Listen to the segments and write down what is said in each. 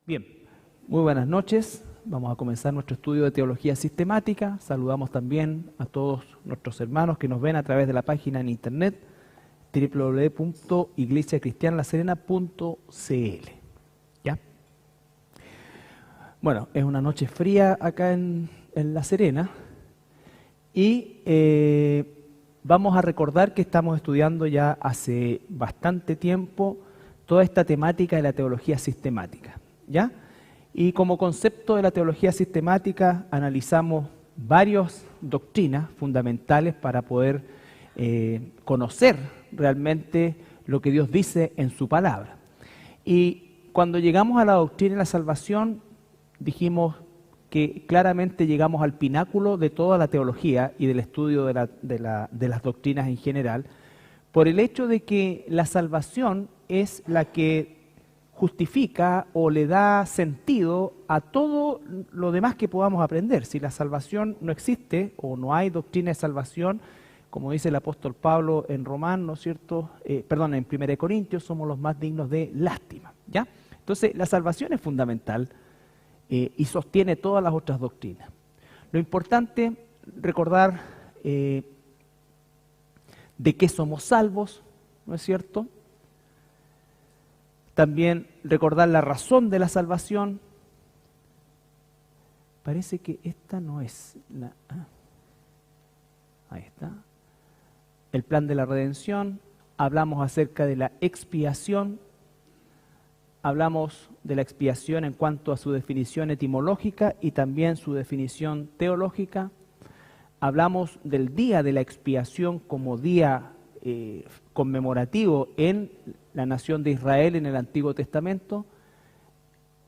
Bien, muy buenas noches. Vamos a comenzar nuestro estudio de teología sistemática. Saludamos también a todos nuestros hermanos que nos ven a través de la página en internet www.iglesiacristianlaserena.cl. ¿Ya? Bueno, es una noche fría acá en La Serena y vamos a recordar que estamos estudiando ya hace bastante tiempo toda esta temática de la teología sistemática, ¿ya? Y como concepto de la teología sistemática analizamos varias doctrinas fundamentales para poder conocer realmente lo que Dios dice en su palabra. Y cuando llegamos a la doctrina de la salvación, dijimos que claramente llegamos al pináculo de toda la teología y del estudio de las doctrinas en general, por el hecho de que la salvación es la que justifica o le da sentido a todo lo demás que podamos aprender. Si la salvación no existe o no hay doctrina de salvación, como dice el apóstol Pablo en Romanos, ¿no es cierto? En 1 Corintios, somos los más dignos de lástima, ¿ya? Entonces, la salvación es fundamental y sostiene todas las otras doctrinas. Lo importante, recordar de qué somos salvos, ¿no es cierto? También recordar la razón de la salvación. Parece que esta no es la... ahí está. El plan de la redención. Hablamos acerca de la expiación. Hablamos de la expiación en cuanto a su definición etimológica y también su definición teológica. Hablamos del día de la expiación como día conmemorativo en la nación de Israel en el Antiguo Testamento,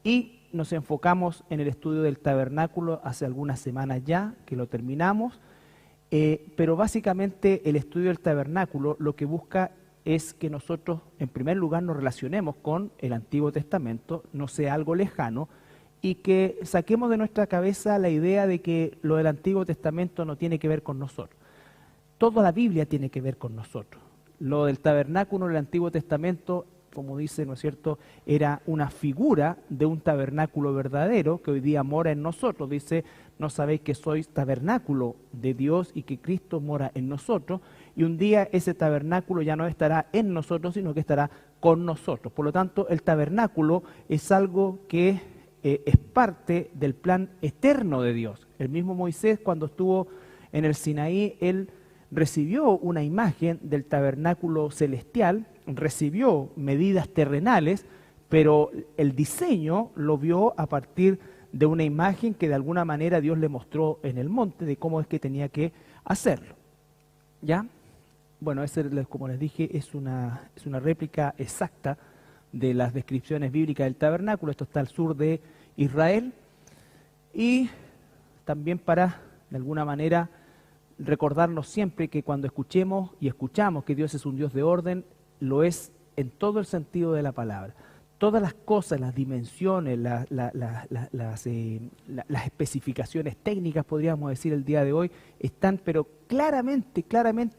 y nos enfocamos en el estudio del tabernáculo hace algunas semanas ya, que lo terminamos, pero básicamente el estudio del tabernáculo lo que busca es que nosotros en primer lugar nos relacionemos con el Antiguo Testamento, no sea algo lejano, y que saquemos de nuestra cabeza la idea de que lo del Antiguo Testamento no tiene que ver con nosotros. Toda la Biblia tiene que ver con nosotros. Lo del tabernáculo en el Antiguo Testamento, como dice, ¿no es cierto?, era una figura de un tabernáculo verdadero que hoy día mora en nosotros. Dice, no sabéis que sois tabernáculo de Dios y que Cristo mora en nosotros. Y un día ese tabernáculo ya no estará en nosotros, sino que estará con nosotros. Por lo tanto, el tabernáculo es algo que es parte del plan eterno de Dios. El mismo Moisés, cuando estuvo en el Sinaí, él recibió una imagen del tabernáculo celestial, recibió medidas terrenales, pero el diseño lo vio a partir de una imagen que de alguna manera Dios le mostró en el monte de cómo es que tenía que hacerlo. ¿Ya? Bueno, como les dije, es una réplica exacta de las descripciones bíblicas del tabernáculo. Esto está al sur de Israel, y también para, de alguna manera, recordarnos siempre que cuando escuchemos y escuchamos que Dios es un Dios de orden, lo es en todo el sentido de la palabra. Todas las cosas, las dimensiones, las especificaciones técnicas, podríamos decir el día de hoy, están pero claramente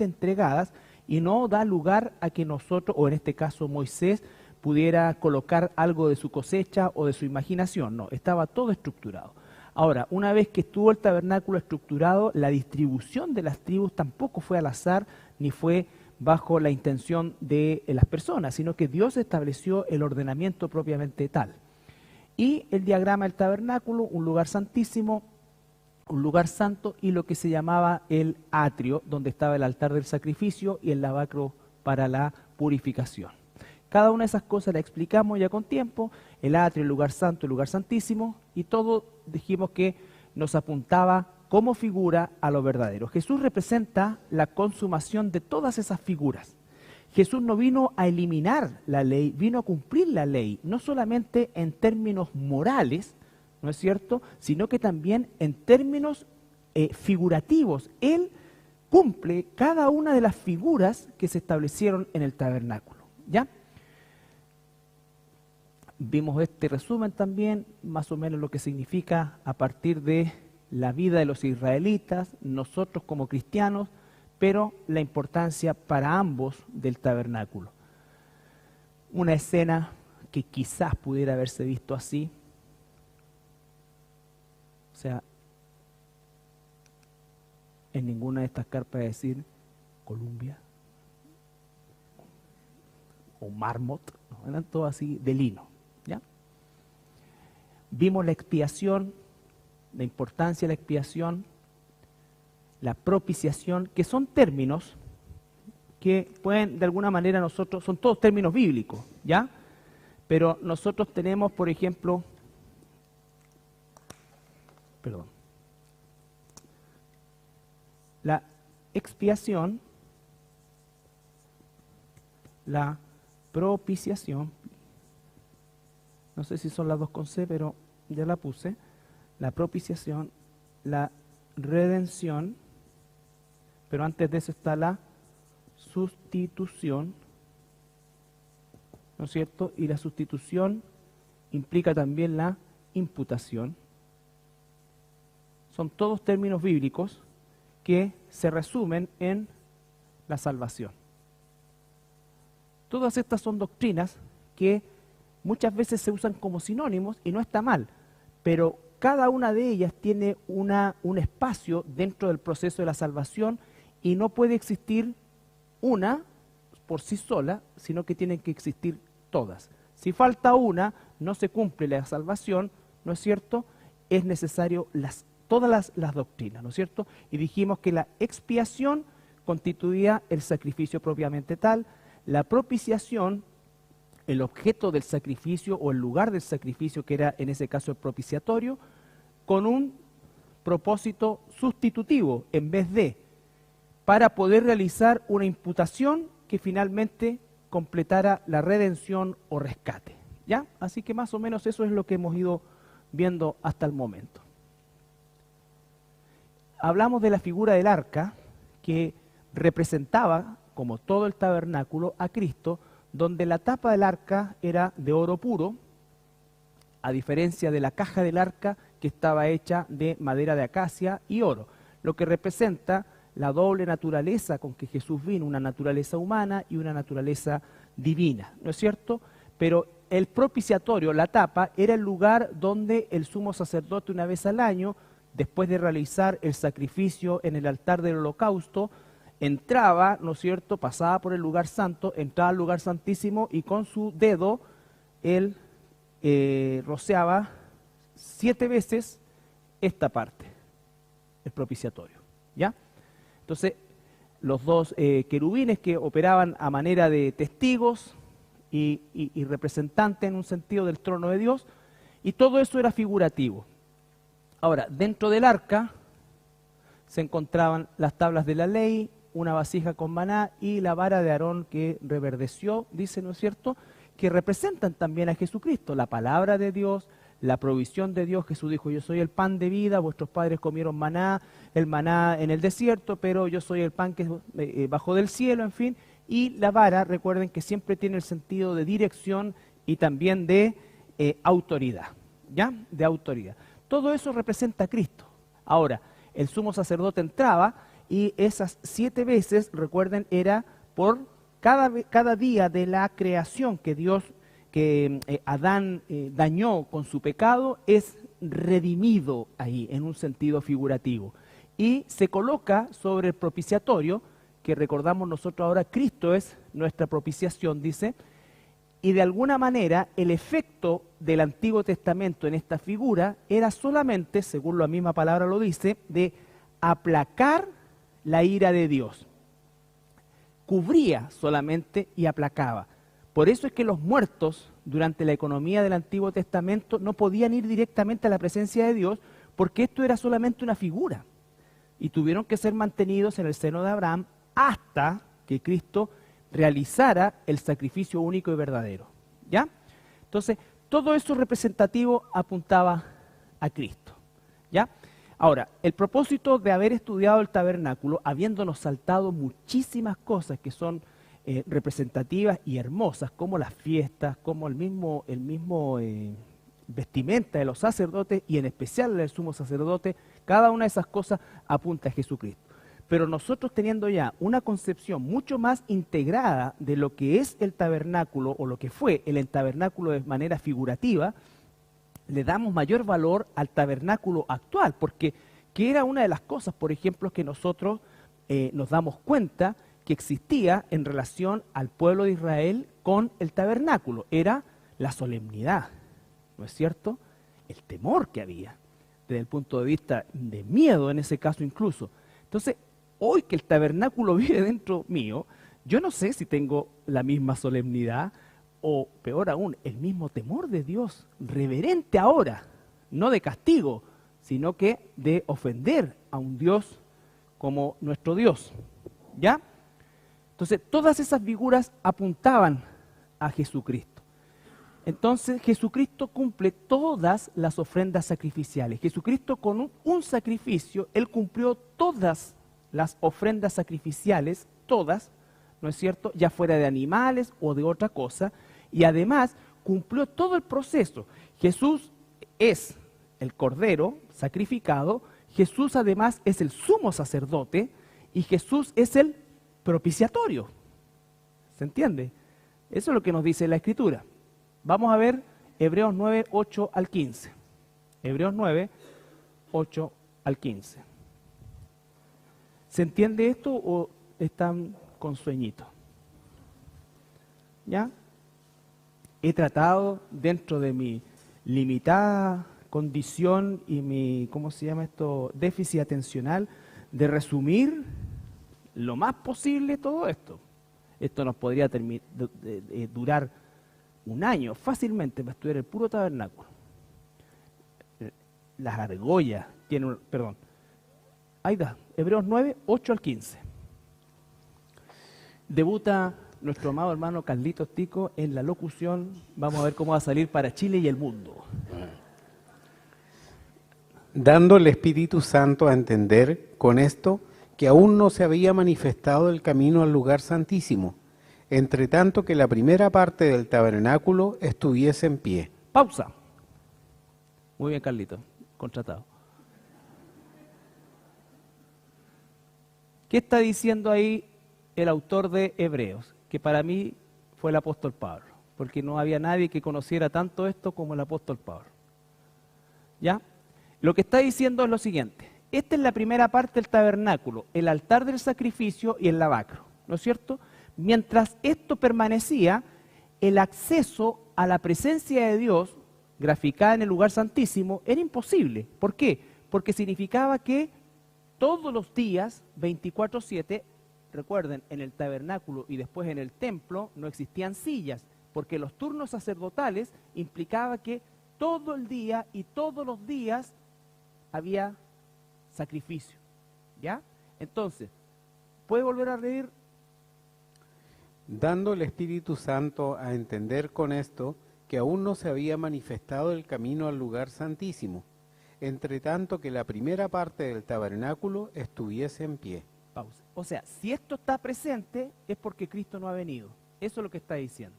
entregadas, y no da lugar a que nosotros, o en este caso Moisés, pudiera colocar algo de su cosecha o de su imaginación. No, estaba todo estructurado. Ahora, una vez que estuvo el tabernáculo estructurado, la distribución de las tribus tampoco fue al azar, ni fue bajo la intención de las personas, sino que Dios estableció el ordenamiento propiamente tal. Y el diagrama del tabernáculo, un lugar santísimo, un lugar santo, y lo que se llamaba el atrio, donde estaba el altar del sacrificio y el lavacro para la purificación. Cada una de esas cosas la explicamos ya con tiempo, el atrio, el lugar santo, el lugar santísimo, y todo dijimos que nos apuntaba como figura a lo verdadero. Jesús representa la consumación de todas esas figuras. Jesús no vino a eliminar la ley, vino a cumplir la ley, no solamente en términos morales, ¿no es cierto?, sino que también en términos figurativos. Él cumple cada una de las figuras que se establecieron en el tabernáculo, ¿ya? Vimos este resumen también, más o menos lo que significa a partir de la vida de los israelitas, nosotros como cristianos, pero la importancia para ambos del tabernáculo. Una escena que quizás pudiera haberse visto así, sea, en ninguna de estas carpas decir Columbia o Marmot, no, eran todos así de lino, ¿ya? Vimos la expiación, la importancia de la expiación, la propiciación, que son términos que pueden, de alguna manera, nosotros, son todos términos bíblicos, ¿ya? Pero nosotros tenemos, por ejemplo, la expiación, la propiciación, no sé si son las dos con C, pero ya la puse, la propiciación, la redención, pero antes de eso está la sustitución, ¿no es cierto? Y la sustitución implica también la imputación. Son todos términos bíblicos que se resumen en la salvación. Todas estas son doctrinas que muchas veces se usan como sinónimos y no está mal, pero cada una de ellas tiene un espacio dentro del proceso de la salvación y no puede existir una por sí sola, sino que tienen que existir todas. Si falta una, no se cumple la salvación, ¿no es cierto? Es necesario todas las doctrinas, ¿no es cierto? Y dijimos que la expiación constituía el sacrificio propiamente tal, la propiciación, el objeto del sacrificio o el lugar del sacrificio, que era en ese caso el propiciatorio, con un propósito sustitutivo en vez de, para poder realizar una imputación que finalmente completara la redención o rescate, ¿ya? Así que más o menos eso es lo que hemos ido viendo hasta el momento. Hablamos de la figura del arca, que representaba, como todo el tabernáculo, a Cristo, donde la tapa del arca era de oro puro, a diferencia de la caja del arca, que estaba hecha de madera de acacia y oro, lo que representa la doble naturaleza con que Jesús vino, una naturaleza humana y una naturaleza divina, ¿no es cierto? Pero el propiciatorio, la tapa, era el lugar donde el sumo sacerdote una vez al año, después de realizar el sacrificio en el altar del holocausto, entraba, ¿no es cierto?, pasaba por el lugar santo, entraba al lugar santísimo y con su dedo él rociaba 7 veces esta parte, el propiciatorio, ¿ya? Entonces, los dos querubines que operaban a manera de testigos y representantes en un sentido del trono de Dios, y todo eso era figurativo. Ahora, dentro del arca se encontraban las tablas de la ley, una vasija con maná y la vara de Aarón que reverdeció, dice, ¿no es cierto?, que representan también a Jesucristo, la palabra de Dios, la provisión de Dios. Jesús dijo, yo soy el pan de vida, vuestros padres comieron maná, el maná en el desierto, pero yo soy el pan que bajó del cielo, en fin. Y la vara, recuerden que siempre tiene el sentido de dirección y también de autoridad, ¿ya? De autoridad. Todo eso representa a Cristo. Ahora, el sumo sacerdote entraba y esas 7 veces, recuerden, era por cada día de la creación que Adán dañó con su pecado, es redimido ahí en un sentido figurativo. Y se coloca sobre el propiciatorio, que recordamos nosotros ahora, Cristo es nuestra propiciación, dice, y de alguna manera el efecto del Antiguo Testamento en esta figura era solamente, según la misma palabra lo dice, de aplacar la ira de Dios. Cubría solamente y aplacaba. Por eso es que los muertos durante la economía del Antiguo Testamento no podían ir directamente a la presencia de Dios, porque esto era solamente una figura. Y tuvieron que ser mantenidos en el seno de Abraham hasta que Cristo realizara el sacrificio único y verdadero, ¿ya? Entonces, todo eso representativo apuntaba a Cristo, ¿ya? Ahora, el propósito de haber estudiado el tabernáculo, habiéndonos saltado muchísimas cosas que son representativas y hermosas, como las fiestas, como el mismo vestimenta de los sacerdotes y en especial del sumo sacerdote, cada una de esas cosas apunta a Jesucristo. Pero nosotros, teniendo ya una concepción mucho más integrada de lo que es el tabernáculo o lo que fue el tabernáculo de manera figurativa, le damos mayor valor al tabernáculo actual, porque que era una de las cosas, por ejemplo, que nosotros nos damos cuenta que existía en relación al pueblo de Israel con el tabernáculo, era la solemnidad, ¿no es cierto? El temor que había, desde el punto de vista de miedo en ese caso incluso. Entonces, hoy que el tabernáculo vive dentro mío, yo no sé si tengo la misma solemnidad o, peor aún, el mismo temor de Dios, reverente ahora, no de castigo, sino que de ofender a un Dios como nuestro Dios, ¿ya? Entonces, todas esas figuras apuntaban a Jesucristo. Entonces, Jesucristo cumple todas las ofrendas sacrificiales. Jesucristo con un sacrificio, Él cumplió todas las ofrendas sacrificiales, todas, ¿no es cierto?, ya fuera de animales o de otra cosa, y además cumplió todo el proceso. Jesús es el Cordero sacrificado, Jesús además es el sumo sacerdote y Jesús es el propiciatorio. ¿Se entiende? Eso es lo que nos dice la Escritura. Vamos a ver Hebreos 9, 8 al 15. Hebreos 9, 8 al 15. ¿Se entiende esto o están con sueñito? ¿Ya? He tratado dentro de mi limitada condición y mi, ¿cómo se llama esto?, déficit atencional, de resumir lo más posible todo esto. Esto nos podría durar un año fácilmente para estudiar el puro tabernáculo. Las argollas tienen, perdón, ahí da, Hebreos 9, 8 al 15. Debuta nuestro amado hermano Carlitos Tico en la locución. Vamos a ver cómo va a salir para Chile y el mundo. Dando el Espíritu Santo a entender con esto que aún no se había manifestado el camino al lugar santísimo, entre tanto que la primera parte del tabernáculo estuviese en pie. Pausa. Muy bien, Carlitos, contratado. ¿Qué está diciendo ahí el autor de Hebreos? Que para mí fue el apóstol Pablo, porque no había nadie que conociera tanto esto como el apóstol Pablo. ¿Ya? Lo que está diciendo es lo siguiente: esta es la primera parte del tabernáculo, el altar del sacrificio y el lavacro, ¿no es cierto? Mientras esto permanecía, el acceso a la presencia de Dios, graficada en el lugar santísimo, era imposible. ¿Por qué? Porque significaba que todos los días, 24/7, recuerden, en el tabernáculo y después en el templo no existían sillas, porque los turnos sacerdotales implicaba que todo el día y todos los días había sacrificio, ¿ya? Entonces, ¿puede volver a leer? Dando el Espíritu Santo a entender con esto que aún no se había manifestado el camino al lugar santísimo, entre tanto que la primera parte del tabernáculo estuviese en pie. Pausa. O sea, si esto está presente es porque Cristo no ha venido. Eso es lo que está diciendo.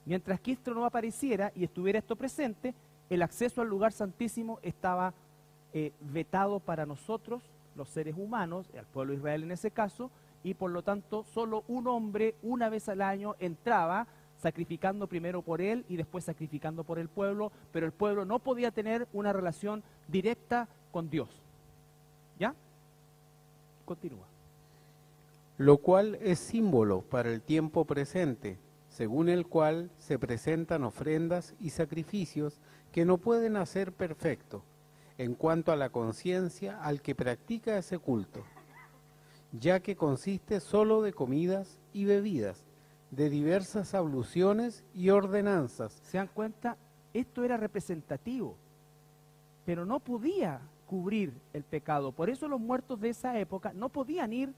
Mientras Cristo no apareciera y estuviera esto presente, el acceso al lugar santísimo estaba vetado para nosotros, los seres humanos, al pueblo de Israel en ese caso, y por lo tanto solo un hombre una vez al año entraba, sacrificando primero por él y después sacrificando por el pueblo, pero el pueblo no podía tener una relación directa con Dios. ¿Ya? Continúa. Lo cual es símbolo para el tiempo presente, según el cual se presentan ofrendas y sacrificios que no pueden hacer perfecto en cuanto a la conciencia al que practica ese culto, ya que consiste solo de comidas y bebidas, de diversas abluciones y ordenanzas. ¿Se dan cuenta? Esto era representativo, pero no podía cubrir el pecado. Por eso los muertos de esa época no podían ir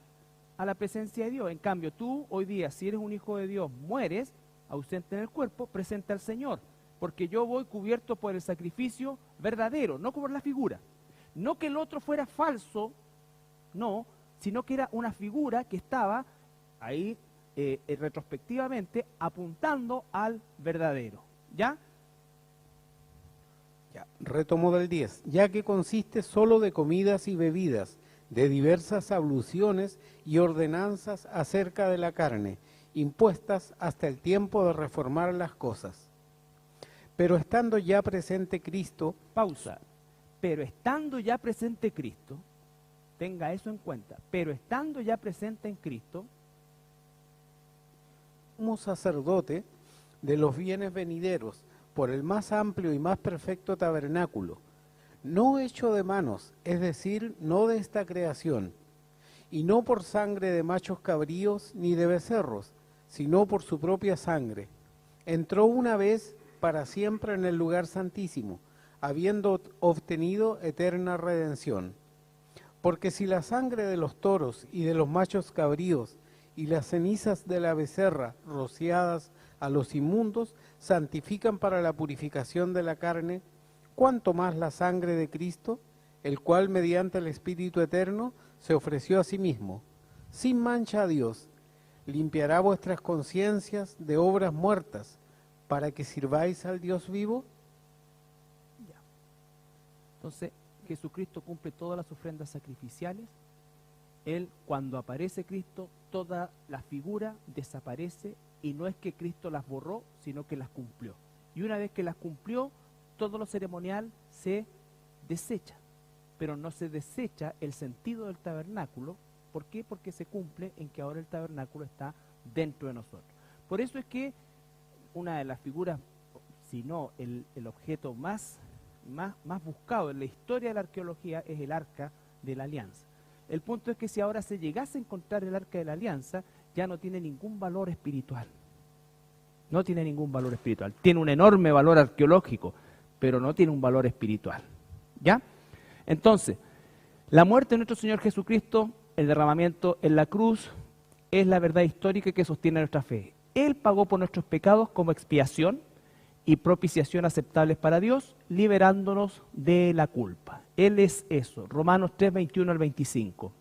a la presencia de Dios. En cambio, tú hoy día, si eres un hijo de Dios, mueres, ausente en el cuerpo, presenta al Señor. Porque yo voy cubierto por el sacrificio verdadero, no por la figura. No que el otro fuera falso, no, sino que era una figura que estaba ahí retrospectivamente apuntando al verdadero. ¿Ya? Retomo del 10, ya que consiste solo de comidas y bebidas, de diversas abluciones y ordenanzas acerca de la carne, impuestas hasta el tiempo de reformar las cosas. Pero estando ya presente Cristo, Pausa. Pero estando ya presente Cristo, tenga eso en cuenta, pero estando ya presente en Cristo, como sacerdote de los bienes venideros, por el más amplio y más perfecto tabernáculo, no hecho de manos, es decir, no de esta creación, y no por sangre de machos cabríos ni de becerros, sino por su propia sangre, entró una vez para siempre en el lugar santísimo, habiendo obtenido eterna redención. Porque si la sangre de los toros y de los machos cabríos y las cenizas de la becerra rociadas a los inmundos santifican para la purificación de la carne, ¿cuánto más la sangre de Cristo, el cual mediante el Espíritu Eterno se ofreció a sí mismo, sin mancha a Dios, limpiará vuestras conciencias de obras muertas, para que sirváis al Dios vivo? entonces Jesucristo cumple todas las ofrendas sacrificiales. Él, cuando aparece Cristo, toda la figura desaparece, y no es que Cristo las borró, sino que las cumplió. Y una vez que las cumplió, todo lo ceremonial se desecha, pero no se desecha el sentido del tabernáculo. ¿Por qué? Porque se cumple en que ahora el tabernáculo está dentro de nosotros. Por eso es que una de las figuras, si no el objeto más buscado en la historia de la arqueología, es el Arca de la Alianza. El punto es que si ahora se llegase a encontrar el Arca de la Alianza, ya no tiene ningún valor espiritual. No tiene ningún valor espiritual. Tiene un enorme valor arqueológico, pero no tiene un valor espiritual. ¿Ya? Entonces, la muerte de nuestro Señor Jesucristo, el derramamiento en la cruz, es la verdad histórica que sostiene nuestra fe. Él pagó por nuestros pecados como expiación y propiciación aceptables para Dios, liberándonos de la culpa. Él es eso. Romanos 3, 21 al 25.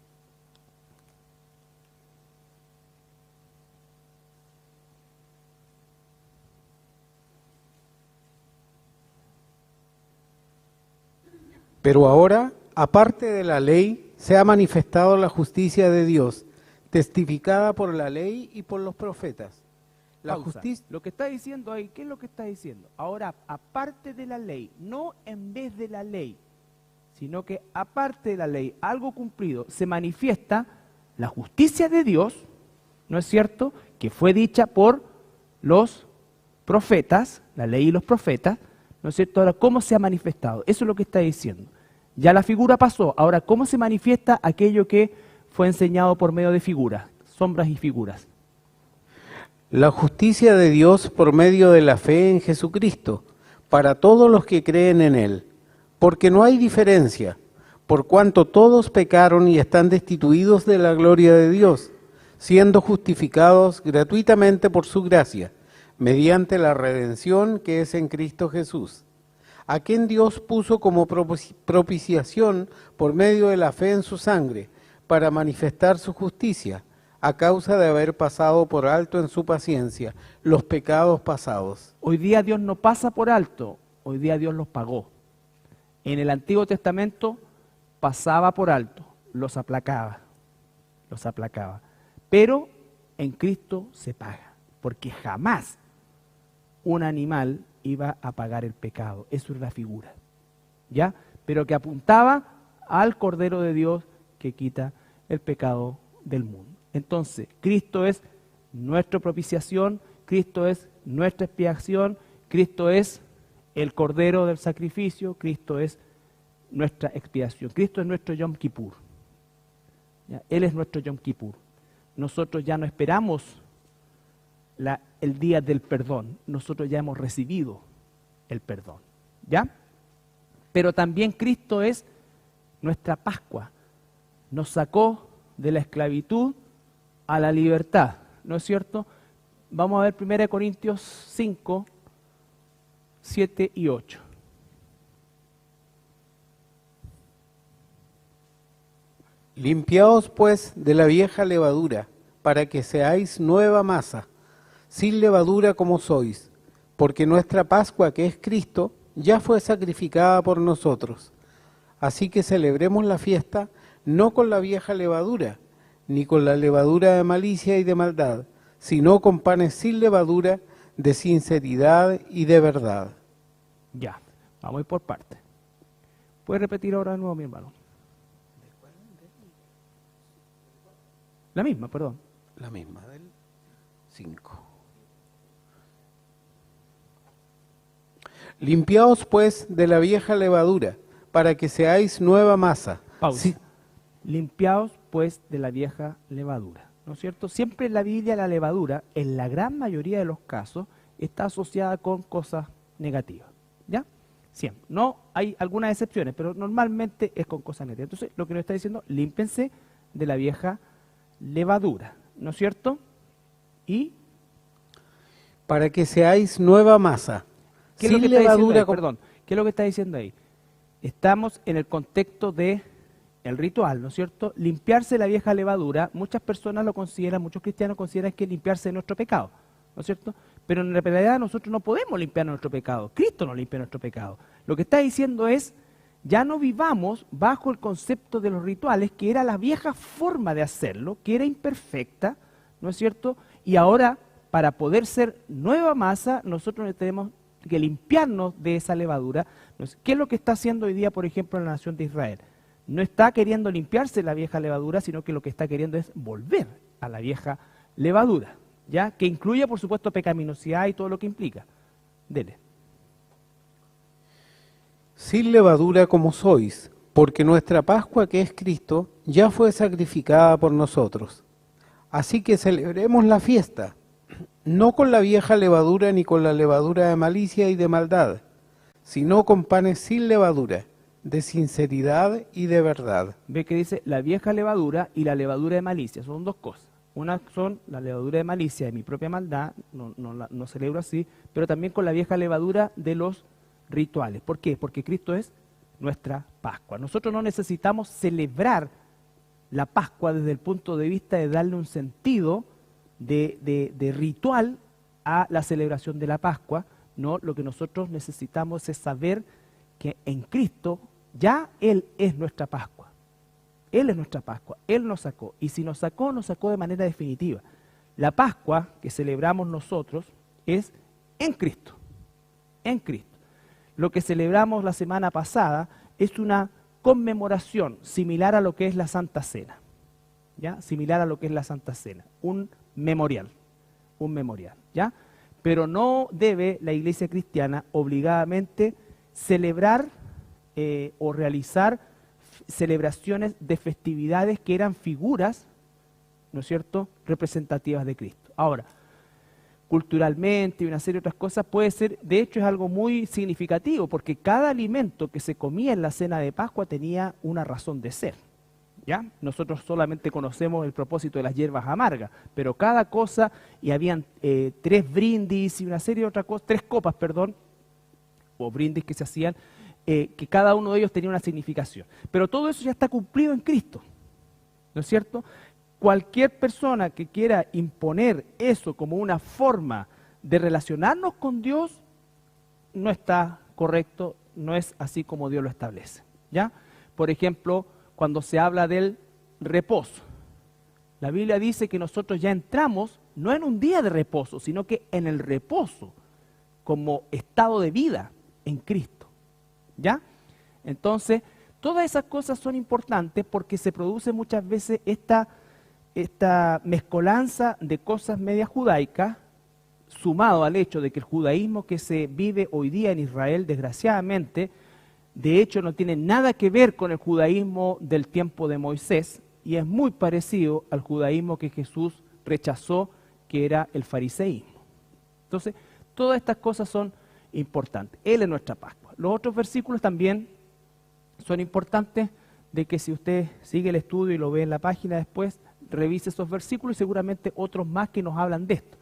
Pero ahora, aparte de la ley, se ha manifestado la justicia de Dios, testificada por la ley y por los profetas. La justicia. Lo que está diciendo ahí, ¿qué es lo que está diciendo? Ahora, aparte de la ley, no en vez de la ley, sino que aparte de la ley, algo cumplido, se manifiesta la justicia de Dios, ¿no es cierto?, que fue dicha por los profetas, la ley y los profetas, ¿no es cierto? Ahora, ¿cómo se ha manifestado? Eso es lo que está diciendo. Ya la figura pasó, ahora, ¿cómo se manifiesta aquello que fue enseñado por medio de figuras, sombras y figuras? La justicia de Dios por medio de la fe en Jesucristo, para todos los que creen en Él, porque no hay diferencia, por cuanto todos pecaron y están destituidos de la gloria de Dios, siendo justificados gratuitamente por su gracia, mediante la redención que es en Cristo Jesús, a quien Dios puso como propiciación por medio de la fe en su sangre, para manifestar su justicia, a causa de haber pasado por alto en su paciencia los pecados pasados. Hoy día Dios no pasa por alto, hoy día Dios los pagó. En el Antiguo Testamento pasaba por alto, los aplacaba. Pero en Cristo se paga, porque jamás un animal iba a pagar el pecado. Eso es la figura, ¿ya? Pero que apuntaba al Cordero de Dios que quita el pecado del mundo. Entonces, Cristo es nuestra propiciación, Cristo es nuestra expiación, Cristo es el Cordero del sacrificio, Cristo es nuestra expiación, Cristo es nuestro Yom Kippur. ¿Ya? Él es nuestro Yom Kippur. Nosotros ya no esperamos el día del perdón, nosotros ya hemos recibido el perdón, ¿ya? Pero también Cristo es nuestra Pascua, nos sacó de la esclavitud a la libertad, ¿no es cierto? Vamos a ver 1 Corintios 5, 7 y 8. Limpiaos pues de la vieja levadura, para que seáis nueva masa, sin levadura como sois, porque nuestra Pascua, que es Cristo, ya fue sacrificada por nosotros. Así que celebremos la fiesta no con la vieja levadura, ni con la levadura de malicia y de maldad, sino con panes sin levadura, de sinceridad y de verdad. Ya, vamos a ir por partes. ¿Puedes repetir ahora de nuevo, mi hermano? La misma, perdón. La misma, del 5. Limpiaos pues de la vieja levadura, para que seáis nueva masa. Pausa. Sí. Limpiaos pues de la vieja levadura, ¿no es cierto? Siempre en la Biblia la levadura, en la gran mayoría de los casos, está asociada con cosas negativas, ¿ya? Siempre. No hay algunas excepciones, pero normalmente es con cosas negativas. Entonces, lo que nos está diciendo, límpense de la vieja levadura, ¿no es cierto? Y Para que seáis nueva masa. ¿qué es lo Sin que está diciendo levadura ahí? Perdón, ¿qué es lo que está diciendo ahí? Estamos en el contexto de el ritual, ¿no es cierto? Limpiarse la vieja levadura, muchas personas lo consideran, muchos cristianos consideran que es limpiarse de nuestro pecado, ¿no es cierto? Pero en realidad nosotros no podemos limpiar nuestro pecado, Cristo nos limpia nuestro pecado. Lo que está diciendo es, ya no vivamos bajo el concepto de los rituales, que era la vieja forma de hacerlo, que era imperfecta, ¿no es cierto? Y ahora, para poder ser nueva masa, nosotros tenemos que limpiarnos de esa levadura. ¿Qué es lo que está haciendo hoy día, por ejemplo, la nación de Israel? No está queriendo limpiarse la vieja levadura, sino que lo que está queriendo es volver a la vieja levadura, ¿ya? Que incluye, por supuesto, pecaminosidad y todo lo que implica. Dele. Sin levadura como sois, porque nuestra Pascua, que es Cristo, ya fue sacrificada por nosotros. Así que celebremos la fiesta, no con la vieja levadura ni con la levadura de malicia y de maldad, sino con panes sin levadura, de sinceridad y de verdad. Ve que dice la vieja levadura y la levadura de malicia, son dos cosas. Una son la levadura de malicia de mi propia maldad, no celebro así, pero también con la vieja levadura de los rituales. ¿Por qué? Porque Cristo es nuestra Pascua. Nosotros no necesitamos celebrar la Pascua desde el punto de vista de darle un sentido de ritual a la celebración de la Pascua. No, lo que nosotros necesitamos es saber que en Cristo ya Él es nuestra Pascua. Él es nuestra Pascua, Él nos sacó. Y si nos sacó de manera definitiva. La Pascua que celebramos nosotros es en Cristo. En Cristo. Lo que celebramos la semana pasada es una conmemoración similar a lo que es la Santa Cena. ¿Ya? Similar a lo que es la Santa Cena. Un memorial. ¿Ya? Pero no debe la Iglesia cristiana obligadamente celebrar o realizar celebraciones de festividades que eran figuras, ¿no es cierto?, representativas de Cristo. Ahora, culturalmente y una serie de otras cosas puede ser, de hecho es algo muy significativo, porque cada alimento que se comía en la cena de Pascua tenía una razón de ser. ¿Ya? Nosotros solamente conocemos el propósito de las hierbas amargas, pero cada cosa, y habían 3 brindis y una serie de otras cosas, 3 copas, perdón, o brindis que se hacían, que cada uno de ellos tenía una significación. Pero todo eso ya está cumplido en Cristo, ¿no es cierto? Cualquier persona que quiera imponer eso como una forma de relacionarnos con Dios, no está correcto, no es así como Dios lo establece, ¿ya? Por ejemplo, cuando se habla del reposo, la Biblia dice que nosotros ya entramos no en un día de reposo, sino que en el reposo como estado de vida en Cristo. ¿Ya? Entonces, todas esas cosas son importantes porque se produce muchas veces esta mezcolanza de cosas medias judaicas, sumado al hecho de que el judaísmo que se vive hoy día en Israel, desgraciadamente, de hecho no tiene nada que ver con el judaísmo del tiempo de Moisés, y es muy parecido al judaísmo que Jesús rechazó, que era el fariseísmo. Entonces, todas estas cosas son importantes. Él es nuestra Pascua. Los otros versículos también son importantes, de que si usted sigue el estudio y lo ve en la página después, revise esos versículos y seguramente otros más que nos hablan de esto.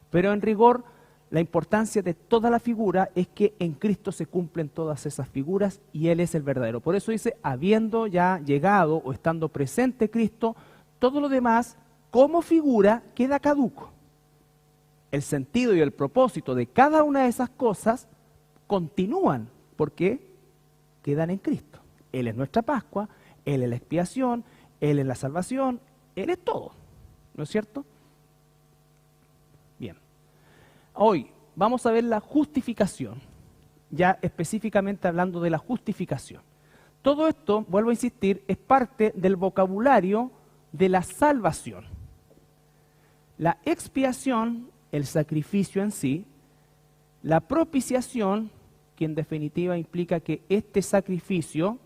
Pero en rigor, la importancia de toda la figura es que en Cristo se cumplen todas esas figuras y Él es el verdadero. Por eso dice, habiendo ya llegado o estando presente Cristo, todo lo demás como figura queda caduco. El sentido y el propósito de cada una de esas cosas continúan porque quedan en Cristo. Él es nuestra Pascua, Él es la expiación, Él es la salvación, Él es todo, ¿no es cierto? Bien. Hoy vamos a ver la justificación. ya específicamente hablando de la justificación. Todo esto, vuelvo a insistir, es parte del vocabulario de la salvación. La expiación, el sacrificio en sí, la propiciación, que en definitiva implica que este sacrificio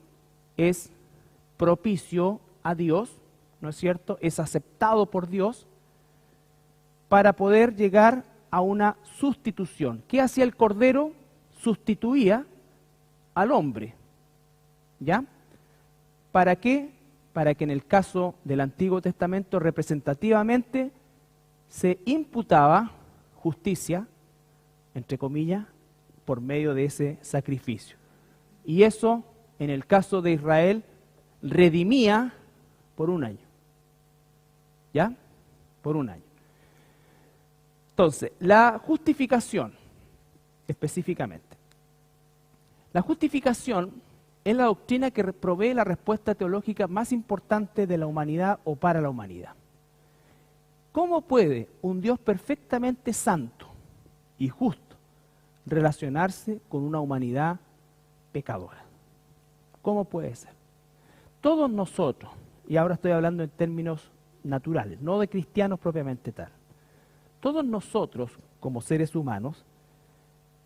es propicio a Dios, ¿no es cierto? Es aceptado por Dios para poder llegar a una sustitución. ¿Qué hacía el Cordero? Sustituía al hombre. ¿Ya? ¿Para qué? Para que en el caso del Antiguo Testamento representativamente se imputaba justicia, entre comillas, por medio de ese sacrificio. Y eso, en el caso de Israel, redimía por un año. ¿Ya? Por un año. Entonces, la justificación, específicamente. La justificación es la doctrina que provee la respuesta teológica más importante de la humanidad o para la humanidad. ¿Cómo puede un Dios perfectamente santo y justo relacionarse con una humanidad pecadora? ¿Cómo puede ser? Todos nosotros, y ahora estoy hablando en términos naturales, no de cristianos propiamente tal, todos nosotros, como seres humanos,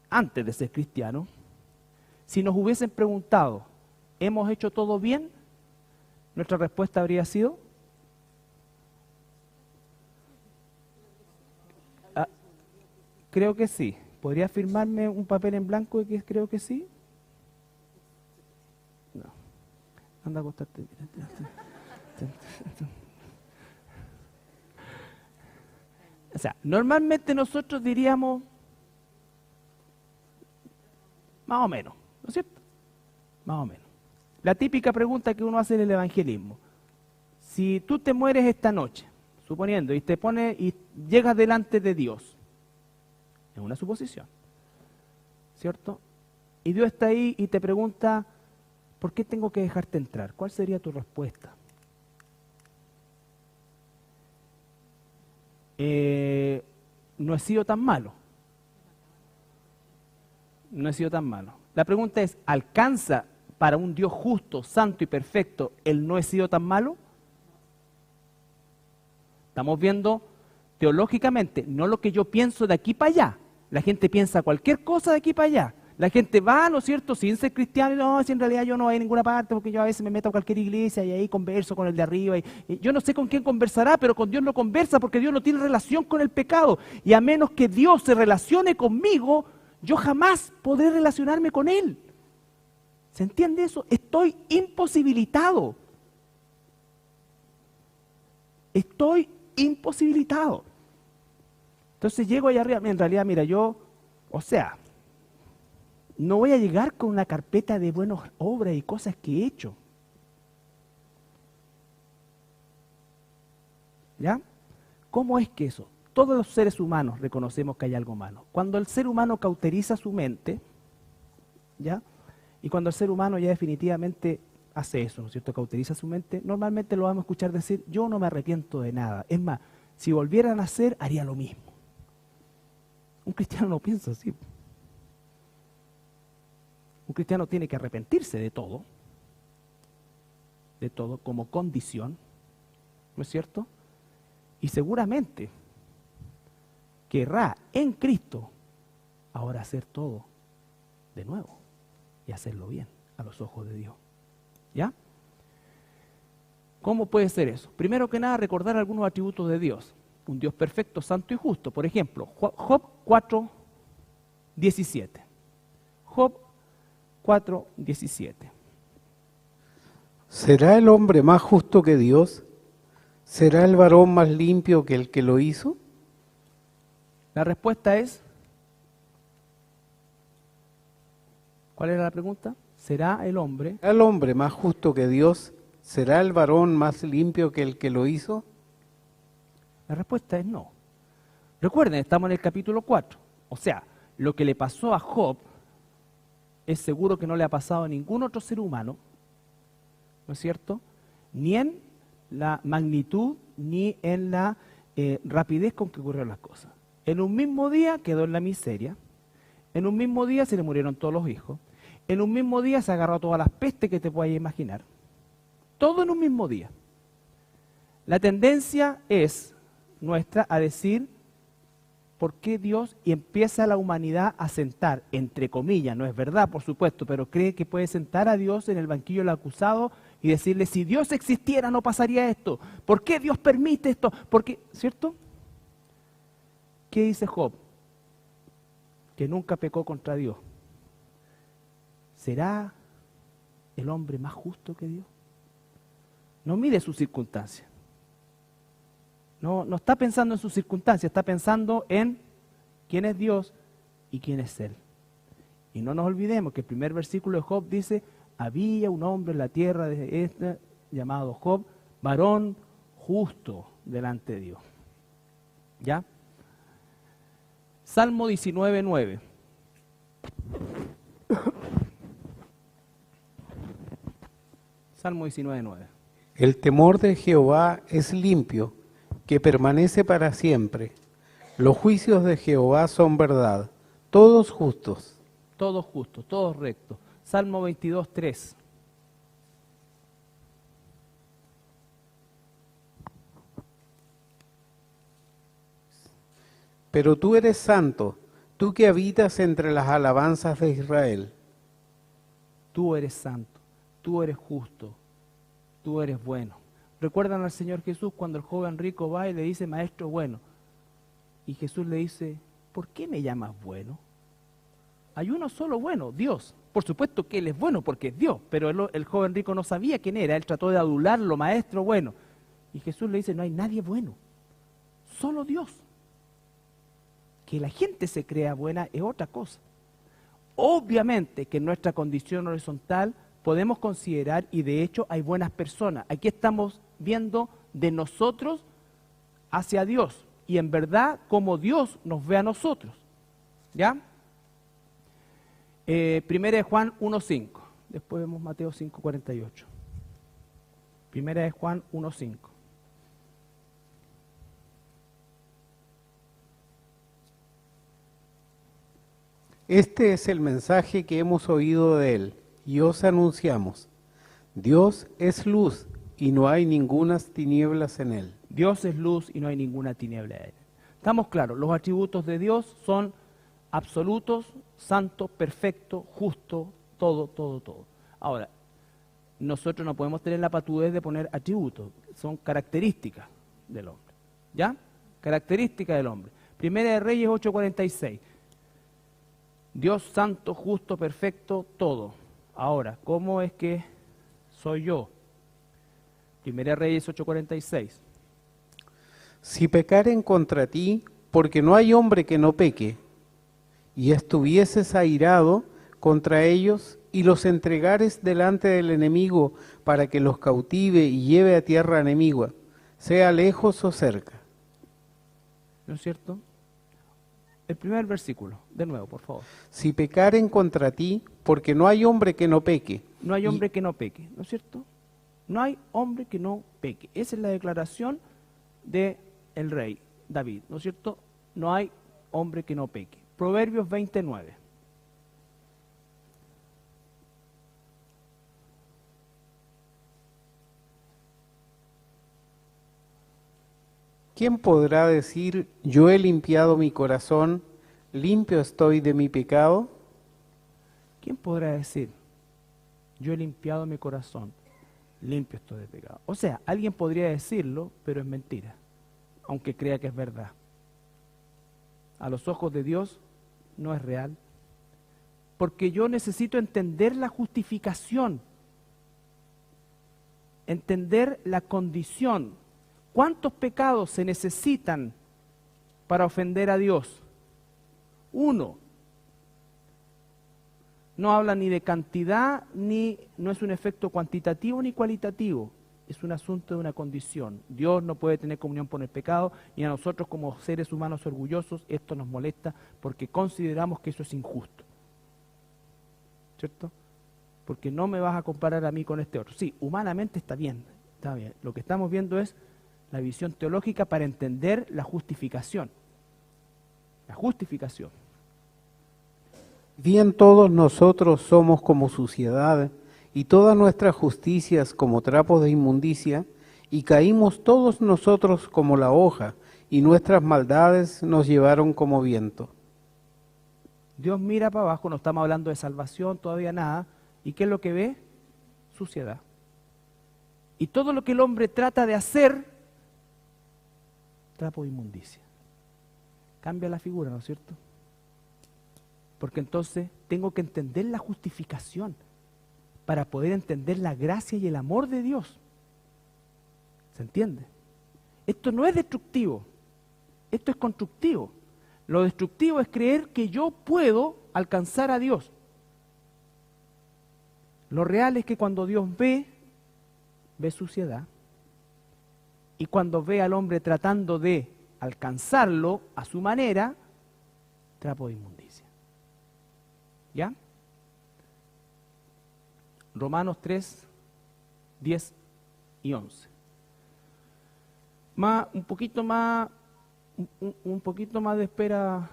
antes de ser cristianos, si nos hubiesen preguntado, ¿hemos hecho todo bien? Nuestra respuesta habría sido, creo que sí. ¿Podría firmarme un papel en blanco de que creo que sí? No. Anda a acostarte. O sea, normalmente nosotros diríamos más o menos, ¿no es cierto? Más o menos. La típica pregunta que uno hace en el evangelismo. Si tú te mueres esta noche, suponiendo, y te pones y llegas delante de Dios, es una suposición, ¿cierto? Y Dios está ahí y te pregunta, ¿por qué tengo que dejarte entrar? ¿Cuál sería tu respuesta? No he sido tan malo. No he sido tan malo. La pregunta es, ¿alcanza para un Dios justo, santo y perfecto el no he sido tan malo? Estamos viendo teológicamente, no lo que yo pienso de aquí para allá. La gente piensa cualquier cosa de aquí para allá. La gente va, ¿no es cierto?, sin ser cristiano, no, si en realidad yo no voy a ninguna parte porque yo a veces me meto a cualquier iglesia y ahí converso con el de arriba. Y yo no sé con quién conversará, pero con Dios no conversa porque Dios no tiene relación con el pecado. Y a menos que Dios se relacione conmigo, yo jamás podré relacionarme con Él. ¿Se entiende eso? Estoy imposibilitado. Estoy imposibilitado. Entonces llego allá arriba, en realidad, mira, yo, no voy a llegar con una carpeta de buenas obras y cosas que he hecho. ¿Ya? ¿Cómo es que eso? Todos los seres humanos reconocemos que hay algo malo. Cuando el ser humano cauteriza su mente, ¿ya? Y cuando el ser humano ya definitivamente hace eso, ¿no es cierto? Cauteriza su mente, normalmente lo vamos a escuchar decir, yo no me arrepiento de nada. Es más, si volviera a nacer, haría lo mismo. Un cristiano no piensa así. Un cristiano tiene que arrepentirse de todo como condición, ¿no es cierto? Y seguramente querrá en Cristo ahora hacer todo de nuevo y hacerlo bien a los ojos de Dios. ¿Ya? ¿Cómo puede ser eso? Primero que nada, recordar algunos atributos de Dios. Un Dios perfecto, santo y justo. Por ejemplo, Job 4:17. Job 4:17. ¿Será el hombre más justo que Dios? ¿Será el varón más limpio que el que lo hizo? La respuesta es, ¿cuál era la pregunta? ¿Será el hombre? ¿Será el hombre más justo que Dios? ¿Será el varón más limpio que el que lo hizo? La respuesta es no. Recuerden, estamos en el capítulo 4. O sea, lo que le pasó a Job es seguro que no le ha pasado a ningún otro ser humano, ¿no es cierto? Ni en la magnitud, ni en la rapidez con que ocurrieron las cosas. En un mismo día quedó en la miseria, En un mismo día se le murieron todos los hijos. En un mismo día se agarró todas las pestes que te puedas imaginar. Todo en un mismo día. La tendencia es nuestra a decir, ¿por qué Dios? Y empieza la humanidad a sentar, entre comillas, no es verdad, por supuesto, pero cree que puede sentar a Dios en el banquillo del acusado y decirle, si Dios existiera no pasaría esto. ¿Por qué Dios permite esto? ¿Por qué? ¿Cierto? ¿Qué dice Job? Que nunca pecó contra Dios. ¿Será el hombre más justo que Dios? No mide sus circunstancias. No está pensando en sus circunstancias, está pensando en quién es Dios y quién es Él. Y no nos olvidemos que el primer versículo de Job dice, había un hombre en la tierra de esta, llamado Job, varón justo delante de Dios. ¿Ya? Salmo 19:9. Salmo 19:9. El temor de Jehová es limpio, que permanece para siempre. Los juicios de Jehová son verdad, todos justos. Todos justos, todos rectos. Salmo 22:3. Pero tú eres santo, tú que habitas entre las alabanzas de Israel. Tú eres santo, tú eres justo, tú eres bueno. ¿Recuerdan al Señor Jesús cuando el joven rico va y le dice, maestro bueno? Y Jesús le dice, ¿por qué me llamas bueno? Hay uno solo bueno, Dios. Por supuesto que Él es bueno porque es Dios, pero el joven rico no sabía quién era, él trató de adularlo, maestro bueno. Y Jesús le dice, no hay nadie bueno, solo Dios. Que la gente se crea buena es otra cosa. Obviamente que en nuestra condición horizontal podemos considerar, y de hecho hay buenas personas. Aquí estamos viendo de nosotros hacia Dios, y en verdad como Dios nos ve a nosotros. ¿Ya? Primera de Juan 1:5. Después vemos Mateo 5:48. Primera de Juan 1:5. Este es el mensaje que hemos oído de él y os anunciamos. Dios es luz y no hay ninguna tinieblas en él. Dios es luz y no hay ninguna tiniebla en él. Estamos claros, los atributos de Dios son absolutos, santo, perfecto, justo, todo, todo, todo. Ahora, nosotros no podemos tener la patudez de poner atributos, son características del hombre. ¿Ya? Características del hombre. Primera de Reyes 8:46. Dios santo, justo, perfecto, todo. Ahora, ¿cómo es que soy yo? Primera de Reyes 8:46. Si pecaren contra ti, porque no hay hombre que no peque, y estuvieses airado contra ellos, y los entregares delante del enemigo para que los cautive y lleve a tierra enemiga, sea lejos o cerca. ¿No es cierto? El primer versículo, de nuevo, por favor. Si pecaren contra ti, porque no hay hombre que no peque. No hay hombre que no peque, ¿no es cierto? No hay hombre que no peque. Esa es la declaración del rey David, ¿no es cierto? No hay hombre que no peque. Proverbios 29. ¿Quién podrá decir, yo he limpiado mi corazón, limpio estoy de mi pecado? ¿Quién podrá decir, yo he limpiado mi corazón, limpio estoy de pecado? O sea, alguien podría decirlo, pero es mentira, aunque crea que es verdad. A los ojos de Dios no es real, porque yo necesito entender la justificación, entender la condición. ¿Cuántos pecados se necesitan para ofender a Dios? Uno. No habla ni de cantidad, no es un efecto cuantitativo ni cualitativo. Es un asunto de una condición. Dios no puede tener comunión con el pecado, y a nosotros como seres humanos orgullosos esto nos molesta porque consideramos que eso es injusto. ¿Cierto? Porque no me vas a comparar a mí con este otro. Sí, humanamente está bien, está bien. Lo que estamos viendo es la visión teológica para entender la justificación. La justificación. Bien todos nosotros somos como suciedad, y todas nuestras justicias como trapos de inmundicia, y caímos todos nosotros como la hoja, y nuestras maldades nos llevaron como viento. Dios mira para abajo, no estamos hablando de salvación, todavía nada, ¿y qué es lo que ve? Suciedad. Y todo lo que el hombre trata de hacer, trapo de inmundicia. Cambia la figura, ¿no es cierto? Porque entonces tengo que entender la justificación para poder entender la gracia y el amor de Dios. ¿Se entiende? Esto no es destructivo, esto es constructivo. Lo destructivo es creer que yo puedo alcanzar a Dios. Lo real es que cuando Dios ve suciedad, y cuando ve al hombre tratando de alcanzarlo a su manera, trapo de inmundicia. ¿Ya? Romanos 3, 10 y 11. Un poquito más de espera,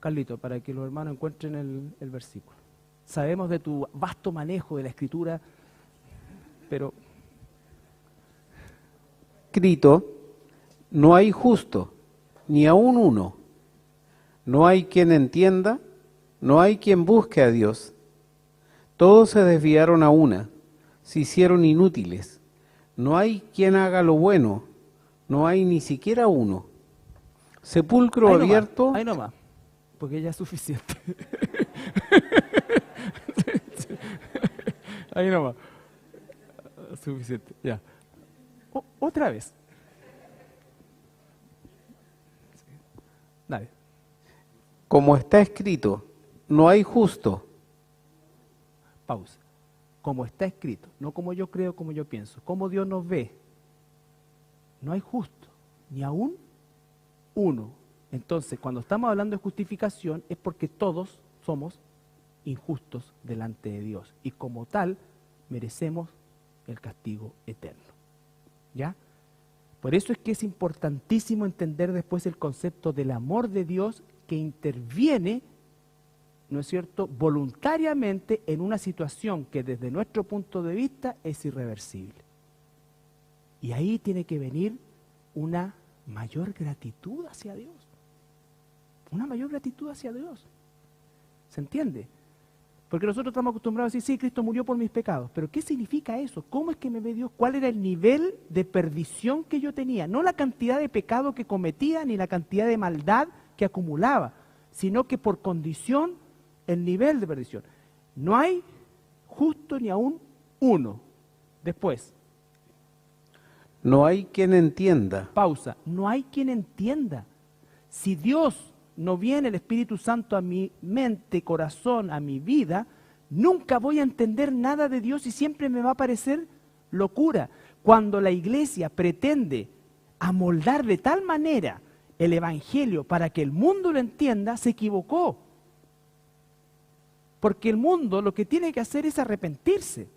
Carlito, para que los hermanos encuentren el versículo. Sabemos de tu vasto manejo de la Escritura, pero... Escrito, no hay justo, ni aun uno. No hay quien entienda, no hay quien busque a Dios. Todos se desviaron a una, se hicieron inútiles. No hay quien haga lo bueno, no hay ni siquiera uno. Sepulcro ahí abierto. Ahí nomás, porque ya es suficiente. Ahí nomás. Suficiente, ya. Otra vez. Dale. Como está escrito, no hay justo. Pausa. Como está escrito, no como yo creo, como yo pienso. Como Dios nos ve. No hay justo, ni aún uno. Entonces, cuando estamos hablando de justificación, es porque todos somos injustos delante de Dios. Y como tal, merecemos el castigo eterno. ¿Ya? Por eso es que es importantísimo entender después el concepto del amor de Dios que interviene, ¿no es cierto?, voluntariamente en una situación que desde nuestro punto de vista es irreversible. Y ahí tiene que venir una mayor gratitud hacia Dios. Una mayor gratitud hacia Dios. ¿Se entiende? Porque nosotros estamos acostumbrados a decir, sí, Cristo murió por mis pecados. Pero ¿qué significa eso? ¿Cómo es que me ve Dios? ¿Cuál era el nivel de perdición que yo tenía? No la cantidad de pecado que cometía, ni la cantidad de maldad que acumulaba, sino que por condición, el nivel de perdición. No hay justo ni aún uno. Después. No hay quien entienda. Pausa. No hay quien entienda. Si Dios no viene el Espíritu Santo a mi mente, corazón, a mi vida, nunca voy a entender nada de Dios y siempre me va a parecer locura. Cuando la iglesia pretende amoldar de tal manera el Evangelio para que el mundo lo entienda, se equivocó. Porque el mundo lo que tiene que hacer es arrepentirse.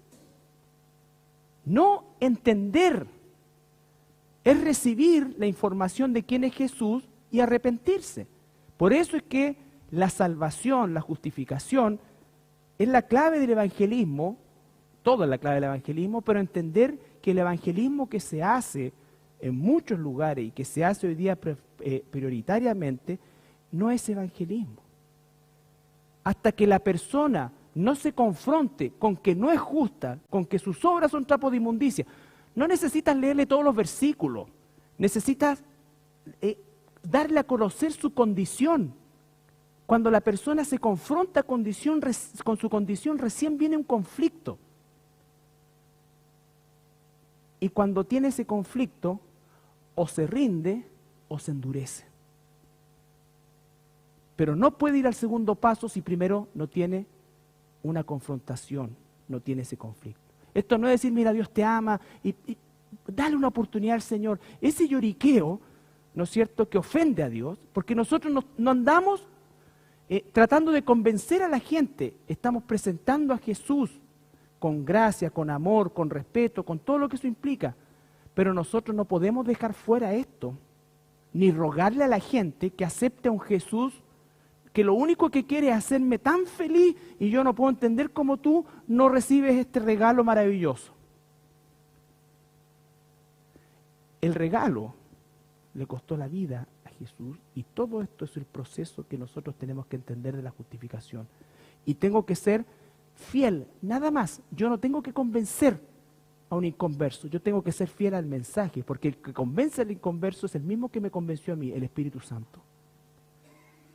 No entender, es recibir la información de quién es Jesús y arrepentirse. Por eso es que la salvación, la justificación, es la clave del evangelismo, toda la clave del evangelismo, pero entender que el evangelismo que se hace en muchos lugares y que se hace hoy día prioritariamente, no es evangelismo. Hasta que la persona no se confronte con que no es justa, con que sus obras son trapos de inmundicia, no necesitas leerle todos los versículos, necesitas darle a conocer su condición. Cuando la persona se confronta con su condición, recién viene un conflicto. Y cuando tiene ese conflicto, o se rinde o se endurece. Pero no puede ir al segundo paso si primero no tiene una confrontación, no tiene ese conflicto. Esto no es decir, mira, Dios te ama y dale una oportunidad al Señor. Ese lloriqueo, ¿no es cierto?, que ofende a Dios, porque nosotros no andamos tratando de convencer a la gente, estamos presentando a Jesús con gracia, con amor, con respeto, con todo lo que eso implica, pero nosotros no podemos dejar fuera esto, ni rogarle a la gente que acepte a un Jesús que lo único que quiere es hacerme tan feliz y yo no puedo entender cómo tú no recibes este regalo maravilloso. El regalo le costó la vida a Jesús y todo esto es el proceso que nosotros tenemos que entender de la justificación. Y tengo que ser fiel, nada más. Yo no tengo que convencer a un inconverso, yo tengo que ser fiel al mensaje, porque el que convence al inconverso es el mismo que me convenció a mí, el Espíritu Santo.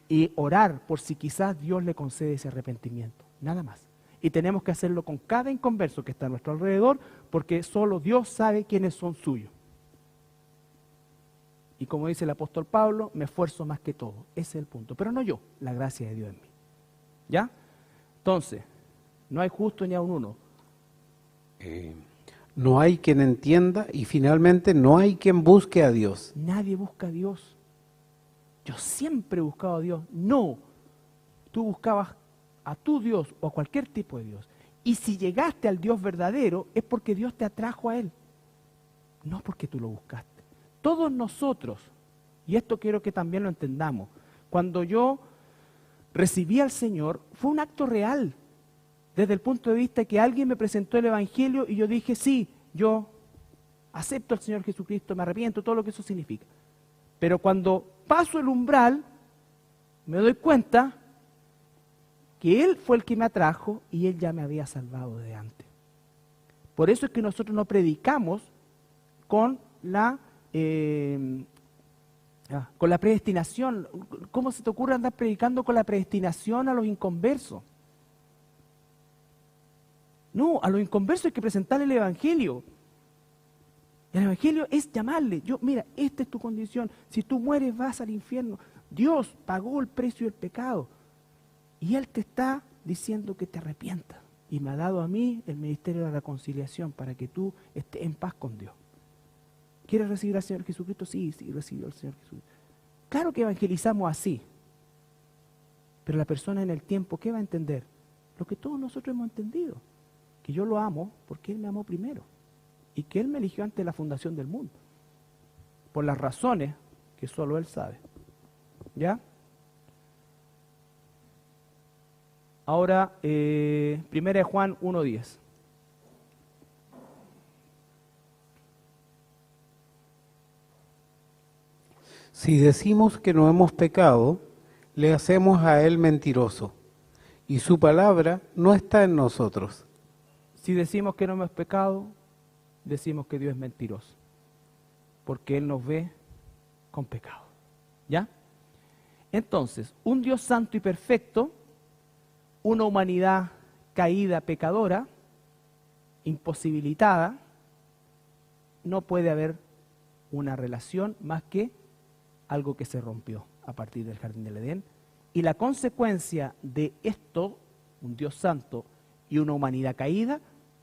Y orar por si quizás Dios le concede ese arrepentimiento, nada más. Y tenemos que hacerlo con cada inconverso que está a nuestro alrededor, porque solo Dios sabe quiénes son suyos. Y como dice el apóstol Pablo, me esfuerzo más que todo, ese es el punto, pero no yo, la gracia de Dios en mí. ¿Ya? Entonces, no hay justo ni aun uno. No hay quien entienda y finalmente no hay quien busque a Dios. Nadie busca a Dios. Yo siempre he buscado a Dios. No, tú buscabas a tu Dios o a cualquier tipo de Dios. Y si llegaste al Dios verdadero es porque Dios te atrajo a Él. No porque tú lo buscaste. Todos nosotros, y esto quiero que también lo entendamos, cuando yo recibí al Señor fue un acto real. Desde el punto de vista que alguien me presentó el Evangelio y yo dije, sí, yo acepto al Señor Jesucristo, me arrepiento, todo lo que eso significa. Pero cuando paso el umbral, me doy cuenta que Él fue el que me atrajo y Él ya me había salvado de antes. Por eso es que nosotros no predicamos con la predestinación. ¿Cómo se te ocurre andar predicando con la predestinación a los inconversos? No, a los inconversos hay que presentarle el Evangelio. El Evangelio es llamarle, mira, esta es tu condición, si tú mueres vas al infierno. Dios pagó el precio del pecado y Él te está diciendo que te arrepientas. Y me ha dado a mí el ministerio de la reconciliación para que tú estés en paz con Dios. ¿Quieres recibir al Señor Jesucristo? Sí, recibió al Señor Jesucristo. Claro que evangelizamos así, pero la persona en el tiempo, ¿qué va a entender? Lo que todos nosotros hemos entendido. Que yo lo amo porque Él me amó primero y que Él me eligió antes de la fundación del mundo, por las razones que solo Él sabe. ¿Ya? Ahora, 1 Juan 1:10. Si decimos que no hemos pecado, le hacemos a Él mentiroso, y su palabra no está en nosotros. Si decimos que no hemos pecado, decimos que Dios es mentiroso, porque Él nos ve con pecado. ¿Ya? Entonces, un Dios santo y perfecto, una humanidad caída, pecadora, imposibilitada, no puede haber una relación más que algo que se rompió a partir del jardín del Edén. Y la consecuencia de esto, un Dios santo y una humanidad caída,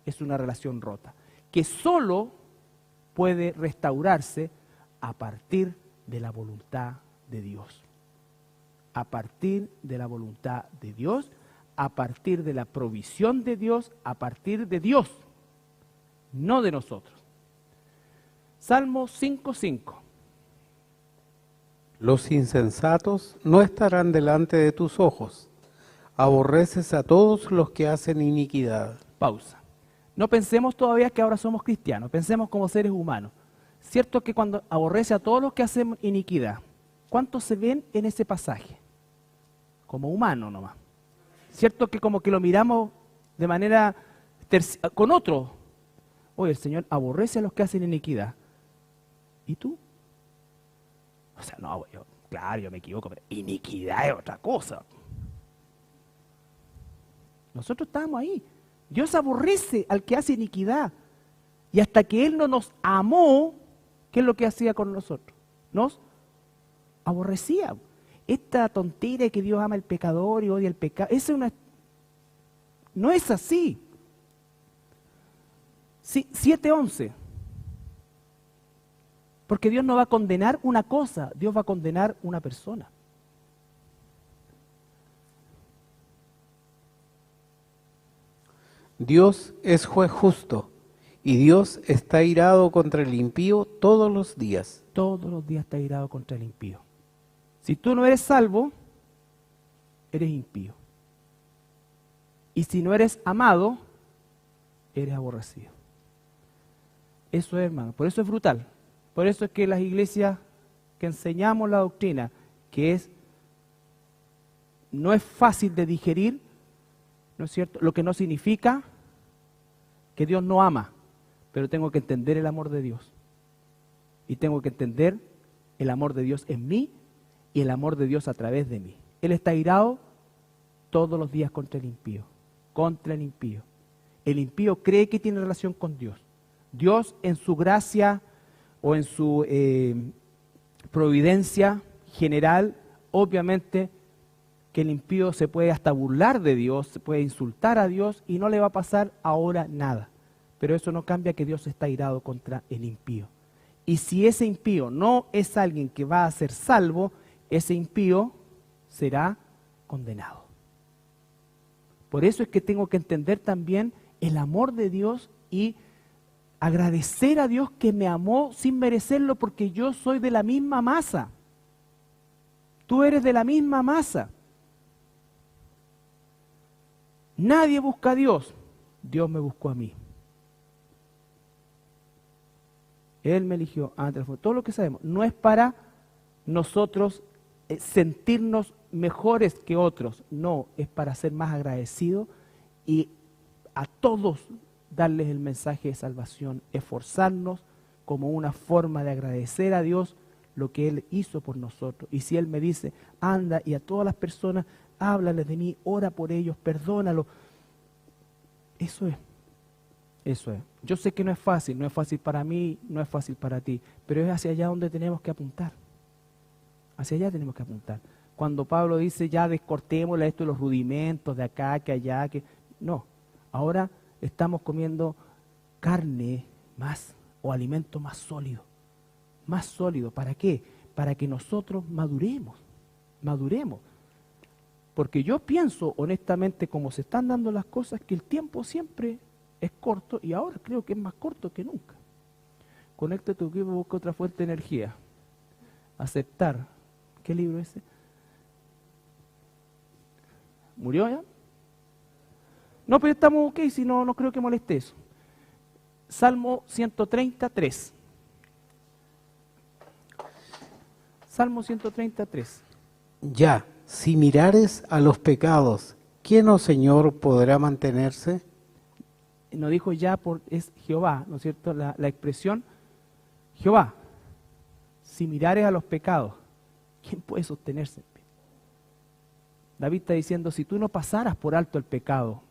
es una relación rota, que solo puede restaurarse a partir de la voluntad de Dios. A partir de la voluntad de Dios, a partir de la provisión de Dios, a partir de Dios, no de nosotros. Salmo 5:5. Los insensatos no estarán delante de tus ojos. Aborreces a todos los que hacen iniquidad. Pausa. No pensemos todavía que ahora somos cristianos, pensemos como seres humanos. Cierto que cuando aborrece a todos los que hacen iniquidad, ¿cuántos se ven en ese pasaje? Como humanos nomás. Cierto que como que lo miramos de manera con otro. Oye, el Señor aborrece a los que hacen iniquidad. ¿Y tú? O sea, no, claro, yo me equivoco, pero iniquidad es otra cosa. Nosotros estábamos ahí. Dios aborrece al que hace iniquidad. Y hasta que Él no nos amó, ¿qué es lo que hacía con nosotros? Nos aborrecía. Esta tontera de que Dios ama al pecador y odia el pecado, no es así. 7:11. Porque Dios no va a condenar una cosa, Dios va a condenar una persona. Dios es juez justo y Dios está irado contra el impío todos los días. Todos los días está irado contra el impío. Si tú no eres salvo, eres impío. Y si no eres amado, eres aborrecido. Eso es, hermano. Por eso es brutal. Por eso es que las iglesias que enseñamos la doctrina, que no es fácil de digerir, ¿no es cierto? Lo que no significa que Dios no ama, pero tengo que entender el amor de Dios. Y tengo que entender el amor de Dios en mí y el amor de Dios a través de mí. Él está irado todos los días contra el impío. Contra el impío. El impío cree que tiene relación con Dios. Dios en su gracia o en su providencia general, obviamente que el impío se puede hasta burlar de Dios, se puede insultar a Dios y no le va a pasar ahora nada. Pero eso no cambia que Dios está irado contra el impío. Y si ese impío no es alguien que va a ser salvo, ese impío será condenado. Por eso es que tengo que entender también el amor de Dios y agradecer a Dios que me amó sin merecerlo, porque yo soy de la misma masa. Tú eres de la misma masa. Nadie busca a Dios. Dios me buscó a mí. Él me eligió antes. Todo lo que sabemos. No es para nosotros sentirnos mejores que otros. No, es para ser más agradecidos y a todos darles el mensaje de salvación. Esforzarnos como una forma de agradecer a Dios lo que Él hizo por nosotros. Y si Él me dice, anda y a todas las personas, háblales de mí, ora por ellos, perdónalos. Eso es. Eso es. Yo sé que no es fácil para mí, no es fácil para ti, pero es hacia allá donde tenemos que apuntar. Hacia allá tenemos que apuntar. Cuando Pablo dice, ya descortémosle esto de los rudimentos de acá, que allá, que... No, ahora estamos comiendo carne más, o alimento más sólido. Más sólido, ¿para qué? Para que nosotros maduremos. Porque yo pienso, honestamente, como se están dando las cosas, que el tiempo siempre es corto y ahora creo que es más corto que nunca. Conecta tu equipo, busca otra fuente de energía. Aceptar. ¿Qué libro es ese? ¿Murió ya? No, pero estamos ok, si no, no creo que moleste eso. Salmo 133. Salmo 133. Ya, si mirares a los pecados, ¿quién, oh Señor, podrá mantenerse? No dijo ya, es Jehová, ¿no es cierto? La expresión, Jehová, si mirares a los pecados, ¿quién puede sostenerse? David está diciendo, si tú no pasaras por alto el pecado,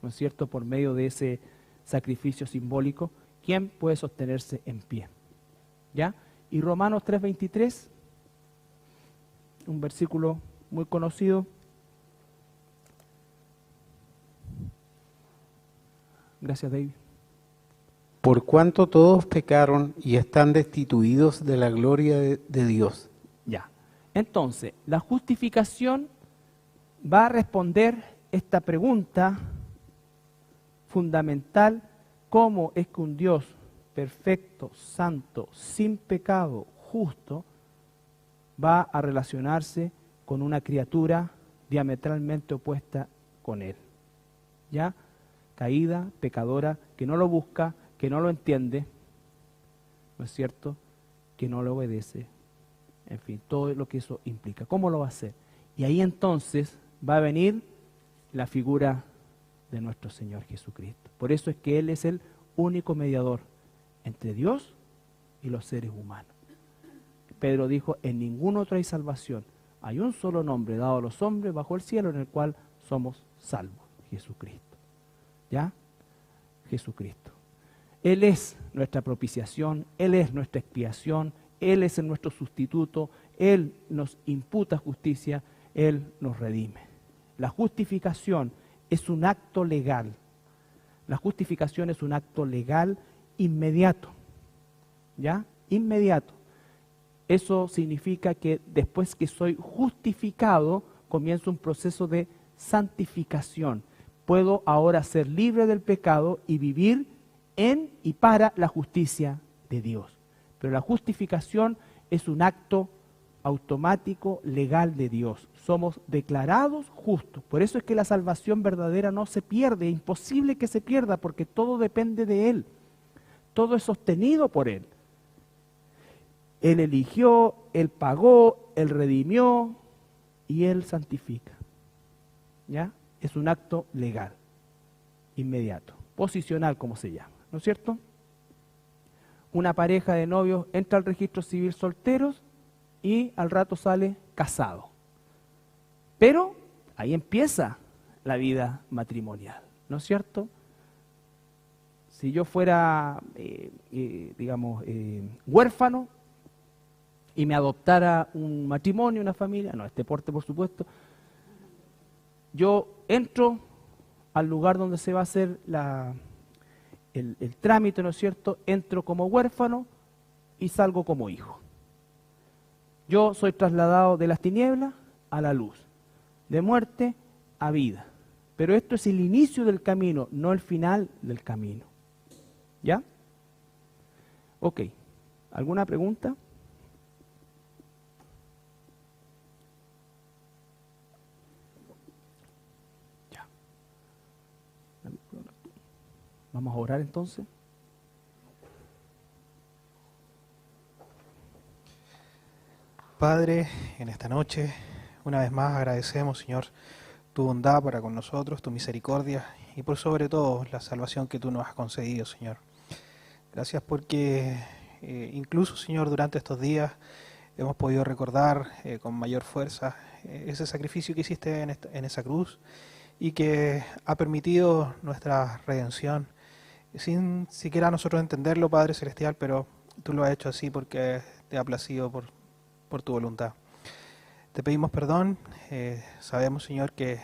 ¿no es cierto?, por medio de ese sacrificio simbólico, ¿quién puede sostenerse en pie? ¿Ya? Y Romanos 3:23, un versículo muy conocido. Gracias, David. Por cuanto todos pecaron y están destituidos de la gloria de Dios. Ya. Entonces, la justificación va a responder esta pregunta fundamental: ¿cómo es que un Dios perfecto, santo, sin pecado, justo, va a relacionarse con una criatura diametralmente opuesta con Él? ¿Ya? Caída, pecadora, que no lo busca, que no lo entiende, ¿no es cierto?, que no le obedece, en fin, todo lo que eso implica. ¿Cómo lo va a hacer? Y ahí entonces va a venir la figura de nuestro Señor Jesucristo. Por eso es que Él es el único mediador entre Dios y los seres humanos. Pedro dijo, en ningún otro hay salvación. Hay un solo nombre dado a los hombres bajo el cielo en el cual somos salvos, Jesucristo. ¿Ya? Jesucristo. Él es nuestra propiciación, Él es nuestra expiación, Él es nuestro sustituto, Él nos imputa justicia, Él nos redime. La justificación es un acto legal. La justificación es un acto legal inmediato. ¿Ya? Inmediato. Eso significa que después que soy justificado, comienza un proceso de santificación. Puedo ahora ser libre del pecado y vivir en y para la justicia de Dios. Pero la justificación es un acto automático, legal de Dios. Somos declarados justos. Por eso es que la salvación verdadera no se pierde. Es imposible que se pierda porque todo depende de Él. Todo es sostenido por Él. Él eligió, Él pagó, Él redimió y Él santifica. ¿Ya? Es un acto legal, inmediato, posicional como se llama, ¿no es cierto? Una pareja de novios entra al registro civil solteros y al rato sale casado. Pero ahí empieza la vida matrimonial, ¿no es cierto? Si yo fuera, huérfano y me adoptara un matrimonio, una familia, no este porte por supuesto, yo entro al lugar donde se va a hacer el trámite, ¿no es cierto? Entro como huérfano y salgo como hijo. Yo soy trasladado de las tinieblas a la luz, de muerte a vida. Pero esto es el inicio del camino, no el final del camino. ¿Ya? Ok. ¿Alguna pregunta? Ya. Vamos a orar entonces. Padre, en esta noche, una vez más agradecemos, Señor, tu bondad para con nosotros, tu misericordia y por sobre todo la salvación que tú nos has concedido, Señor. Gracias porque incluso, Señor, durante estos días hemos podido recordar con mayor fuerza ese sacrificio que hiciste en esa cruz y que ha permitido nuestra redención, sin siquiera nosotros entenderlo, Padre Celestial, pero tú lo has hecho así porque te ha placido por tu voluntad. Te pedimos perdón, sabemos, Señor, que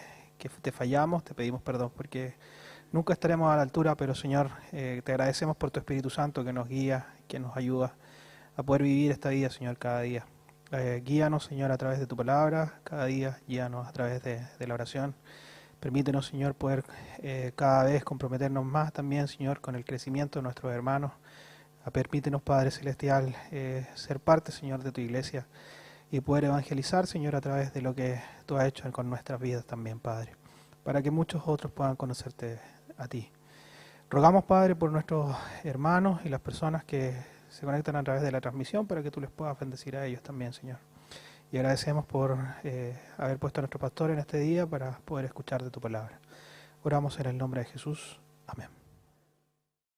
te fallamos, te pedimos perdón porque nunca estaremos a la altura, pero, Señor, te agradecemos por tu Espíritu Santo que nos guía, que nos ayuda a poder vivir esta vida, Señor, cada día. Guíanos, Señor, a través de tu palabra, cada día, guíanos a través de la oración. Permítenos, Señor, poder cada vez comprometernos más también, Señor, con el crecimiento de nuestros hermanos. Permítenos, Padre Celestial, ser parte, Señor, de tu iglesia y poder evangelizar, Señor, a través de lo que tú has hecho con nuestras vidas también, Padre, para que muchos otros puedan conocerte a ti. Rogamos, Padre, por nuestros hermanos y las personas que se conectan a través de la transmisión para que tú les puedas bendecir a ellos también, Señor. Y agradecemos por haber puesto a nuestro pastor en este día para poder escuchar de tu palabra. Oramos en el nombre de Jesús. Amén.